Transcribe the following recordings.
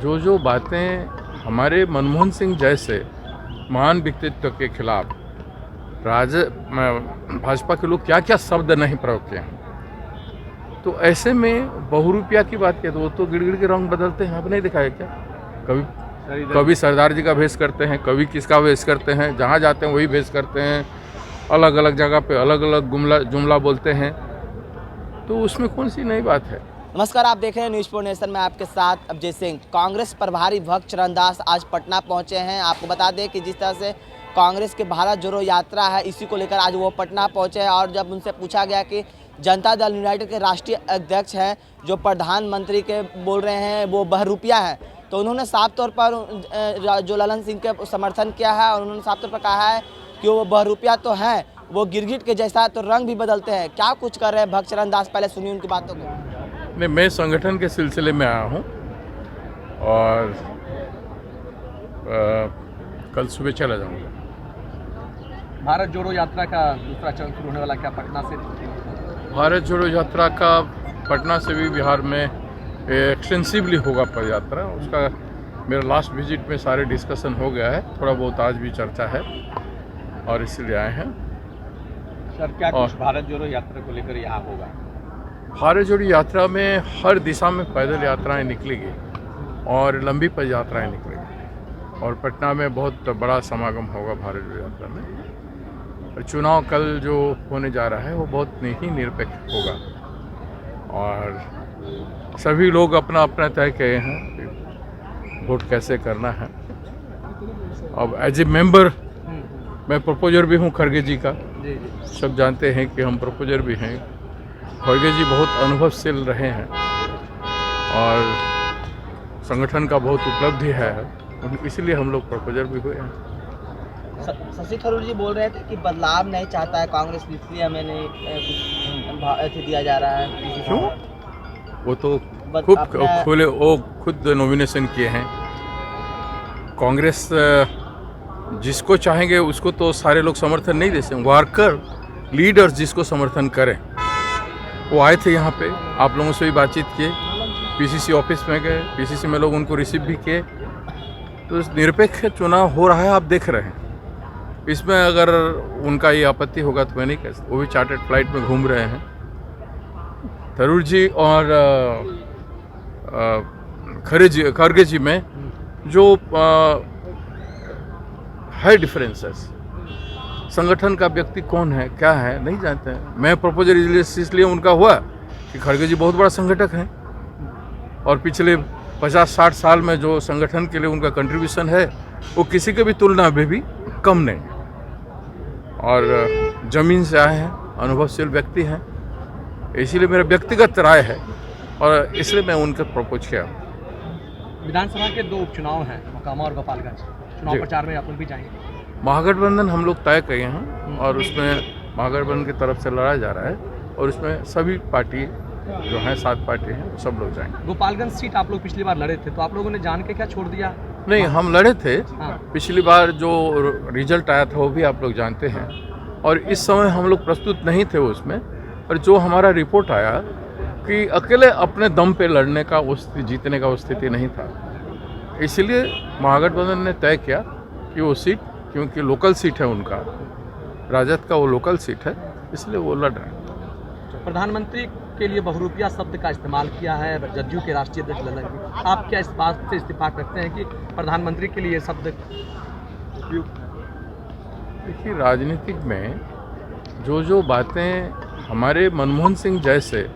जो जो बातें हमारे मनमोहन सिंह जैसे महान व्यक्तित्व के खिलाफ भाजपा के लोग क्या क्या शब्द नहीं प्रयोग किए हैं, तो ऐसे में बहुरूपिया की बात किया तो वो तो गिड़गिड़ के रंग बदलते हैं। आप नहीं दिखाया क्या? कभी सरदार जी का भेष करते हैं, कभी किसका भेष करते हैं, जहाँ जाते हैं वही भेष करते हैं, अलग अलग जगह पे अलग अलग जुमला बोलते हैं, तो उसमें कौन सी नई बात है। नमस्कार, आप देख रहे हैं न्यूज़ फोर नेशन में आपके साथ अजय सिंह। कांग्रेस प्रभारी भक्त चरणदास आज पटना पहुंचे हैं। आपको बता दें कि जिस तरह से कांग्रेस के भारत जोड़ो यात्रा है, इसी को लेकर आज वो पटना पहुंचे हैं। और जब उनसे पूछा गया कि जनता दल यूनाइटेड के राष्ट्रीय अध्यक्ष हैं, जो प्रधानमंत्री के बोल रहे हैं वो बहरूपिया है, तो उन्होंने साफ तौर पर जो ललन सिंह के समर्थन किया है और उन्होंने साफ तौर पर कहा है कि वो बहरूपिया तो हैं, वो गिरगिट के जैसा तो रंग भी बदलते हैं। क्या कुछ कर रहे हैं भक्त चरणदास, पहले सुनिए उनकी बातों को। नहीं, मैं संगठन के सिलसिले में आया हूँ और कल सुबह चला जाऊँगा। भारत जोड़ो यात्रा का दूसरा चरण शुरू होने वाला, क्या पटना से? भारत जोड़ो यात्रा का पटना से भी बिहार में एक्सटेंसिवली होगा पद यात्रा। उसका मेरा लास्ट विजिट में सारे डिस्कशन हो गया है, थोड़ा बहुत आज भी चर्चा है और इसलिए आए हैं। सर, क्या कुछ भारत जोड़ो यात्रा को लेकर यहाँ होगा? भारत जोड़ो यात्रा में हर दिशा में पैदल यात्राएं निकलेगी और लंबी पद यात्राएं निकलेगी और पटना में बहुत बड़ा समागम होगा भारत जोड़ो यात्रा में। और चुनाव कल जो होने जा रहा है वो बहुत ही निरपेक्ष होगा और सभी लोग अपना अपना तय किए हैं कि वोट कैसे करना है। अब एज ए मेंबर मैं प्रपोजर भी हूँ खड़गे जी का। सब जानते हैं कि हम प्रपोजर भी हैं। खड़गे जी बहुत अनुभवशील रहे हैं और संगठन का बहुत उपलब्धि है, इसलिए हम लोग प्रपोजर भी हुए हैं। शशि थरूर जी बोल रहे थे कि बदलाव नहीं चाहता है कांग्रेस, इसलिए हमें नहीं कुछ दिया जा रहा है। क्यों? वो तो खुद नॉमिनेशन किए हैं। कांग्रेस जिसको चाहेंगे उसको तो सारे लोग समर्थन नहीं दे सकते। वर्कर लीडर्स जिसको समर्थन करें, वो आए थे यहाँ पे, आप लोगों से भी बातचीत किए, पीसीसी ऑफिस में गए, पीसीसी में लोग उनको रिसीव भी किए। तो निरपेक्ष चुनाव हो रहा है, आप देख रहे हैं। इसमें अगर उनका ये आपत्ति होगा तो मैं नहीं कह सकता। वो भी चार्टर्ड फ्लाइट में घूम रहे हैं। थरूर जी और खड़गे जी में जो है डिफरेंसेस, संगठन का व्यक्ति कौन है क्या है नहीं जानते हैं। मैं प्रपोजल इसलिए उनका हुआ कि खड़गे जी बहुत बड़ा संगठक हैं और पिछले 50-60 साल में जो संगठन के लिए उनका कंट्रीब्यूशन है वो किसी के भी तुलना में भी कम नहीं है और ज़मीन से आए हैं, अनुभवशील व्यक्ति हैं। इसीलिए मेरा व्यक्तिगत राय है और इसलिए मैं उनका प्रपोज किया। विधानसभा के 2 उपचुनाव हैं, मोकामा और गोपालगंज। चुनाव प्रचार में आप लोग भी जाएंगे? महागठबंधन हम लोग तय किए हैं और उसमें महागठबंधन की तरफ से लड़ा जा रहा है और उसमें सभी पार्टी जो हैं 7 पार्टी हैं सब लोग जाएंगे। गोपालगंज सीट आप लोग पिछली बार लड़े थे, तो आप लोगों ने जान के क्या छोड़ दिया? नहीं, हम लड़े थे। हाँ। पिछली बार जो रिजल्ट आया था वो भी आप लोग जानते हैं और इस समय हम लोग प्रस्तुत नहीं थे उसमें। और जो हमारा रिपोर्ट आया कि अकेले अपने दम पे लड़ने का जीतने का वो स्थिति नहीं था, इसलिए महागठबंधन ने तय किया कि वो सीट, क्योंकि लोकल सीट है उनका, राजद का वो लोकल सीट है, इसलिए वो लड़ रहे हैं। प्रधानमंत्री के लिए बहुरूपिया शब्द का इस्तेमाल किया है जदयू के राष्ट्रीय अध्यक्ष ललन सिंह। आप क्या इस बात से इस्तीफाक रखते हैं कि प्रधानमंत्री के लिए शब्द उपयुक्त? देखिए, राजनीतिक में जो जो बातें हमारे मनमोहन सिंह जैसे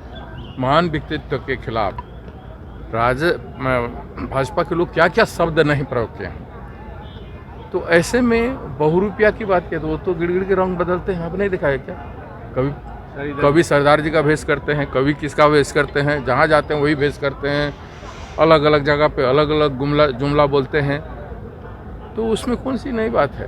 महान व्यक्तित्व के खिलाफ भाजपा के लोग क्या क्या शब्द नहीं प्रयोग किए हैं, तो ऐसे में बहुरूपिया की बात किया तो वो तो गिड़गिड़ के रंग बदलते हैं। आप नहीं दिखाया क्या? कभी सरदार जी का भेष करते हैं, कभी किसका भेष करते हैं, जहाँ जाते हैं वही भेष करते हैं, अलग अलग जगह पे अलग अलग जुमला बोलते हैं, तो उसमें कौन सी नई बात है।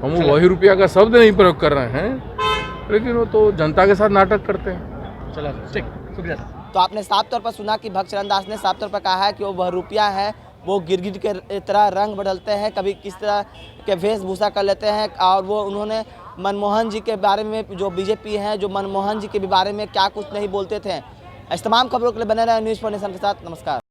हम वही रुपया का शब्द नहीं प्रयोग कर रहे हैं, लेकिन वो तो जनता के साथ नाटक करते हैं। चलो ठीक, शुक्रिया। तो आपने साफ तौर पर सुना कि भक्त चरणदास ने साफ तौर पर कहा है कि वो बहरूपिया है, वो गिरगिट के तरह रंग बदलते हैं, कभी किस तरह के वेशभूषा कर लेते हैं। और वो उन्होंने मनमोहन जी के बारे में, जो बीजेपी हैं, जो मनमोहन जी के बारे में क्या कुछ नहीं बोलते थे। इस तमाम खबरों के लिए बने रहे न्यूज़ फोर नेशन के साथ। नमस्कार।